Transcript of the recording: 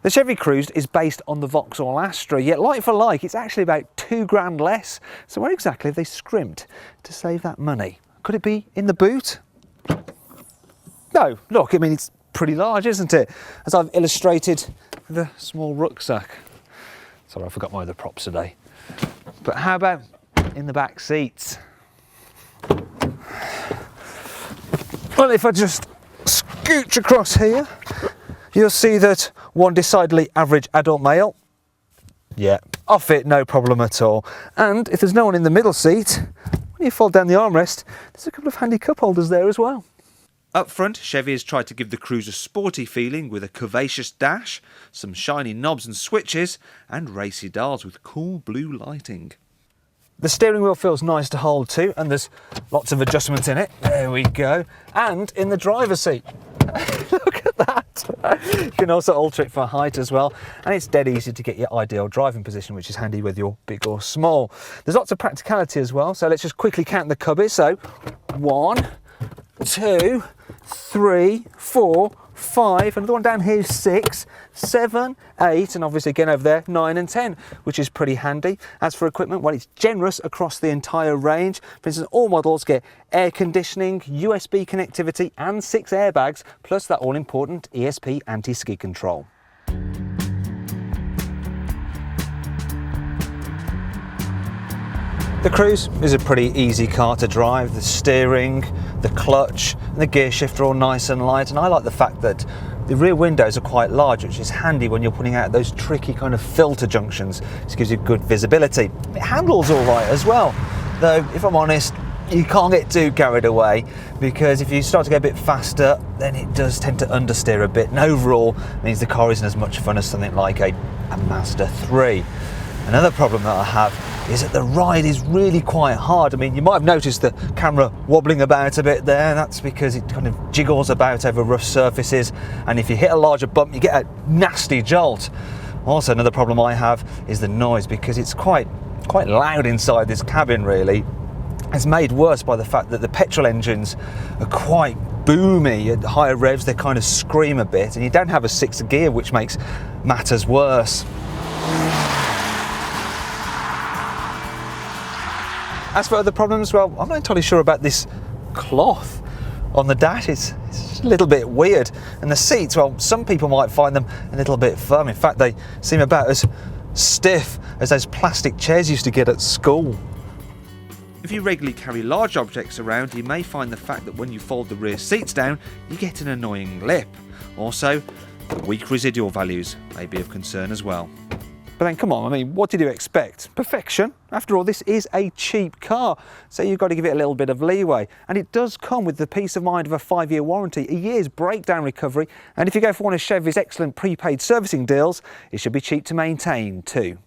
The Chevy Cruze is based on the Vauxhall Astra, yet like for like, it's actually about £2 less. So where exactly have they scrimped to save that money? Could it be in the boot? No, look, I mean, it's pretty large, isn't it? As I've illustrated with a small rucksack. Sorry, I forgot my other props today. But how about in the back seats? Well, if I just scooch across here, you'll see that one decidedly average adult male. Yeah, off it, no problem at all. And if there's no one in the middle seat, when you fold down the armrest, there's a couple of handy cup holders there as well. Up front, Chevy has tried to give the Cruze a sporty feeling with a curvaceous dash, some shiny knobs and switches, and racy dials with cool blue lighting. The steering wheel feels nice to hold too, and there's lots of adjustments in it. There we go. And in the driver's seat. Look at that. You can also alter it for height as well, and it's dead easy to get your ideal driving position, which is handy whether you're big or small. There's lots of practicality as well, so let's just quickly count the cubbies. So 1, 2, 3, 4, 5, another one down here is 6, 7, 8, and obviously again over there 9 and 10, which is pretty handy. As for equipment, well, it's generous across the entire range. For instance, all models get air conditioning, USB connectivity and 6 airbags, plus that all important ESP anti-skid control. The Cruze is a pretty easy car to drive. The steering, the clutch and the gear shift are all nice and light, and I like the fact that the rear windows are quite large, which is handy when you're putting out those tricky kind of filter junctions. This gives you good visibility. It handles all right as well, though if I'm honest, you can't get too carried away, because if you start to go a bit faster, then it does tend to understeer a bit, and overall means the car isn't as much fun as something like a Mazda 3. Another problem that I have is that the ride is really quite hard. I mean, you might have noticed the camera wobbling about a bit there. That's because it kind of jiggles about over rough surfaces, and if you hit a larger bump, you get a nasty jolt. Also, another problem I have is the noise, because it's quite loud inside this cabin really. It's made worse by the fact that the petrol engines are quite boomy. At higher revs, they kind of scream a bit, and you don't have a 6th gear, which makes matters worse. As for other problems, well, I'm not entirely sure about this cloth on the dash. It's a little bit weird. And the seats, well, some people might find them a little bit firm. In fact, they seem about as stiff as those plastic chairs you used to get at school. If you regularly carry large objects around, you may find the fact that when you fold the rear seats down, you get an annoying lip. Also, weak residual values may be of concern as well. But then come on, I mean, what did you expect? Perfection? After all, this is a cheap car, so you've got to give it a little bit of leeway. And it does come with the peace of mind of a 5-year warranty, a year's breakdown recovery, and if you go for one of Chevy's excellent prepaid servicing deals, it should be cheap to maintain too.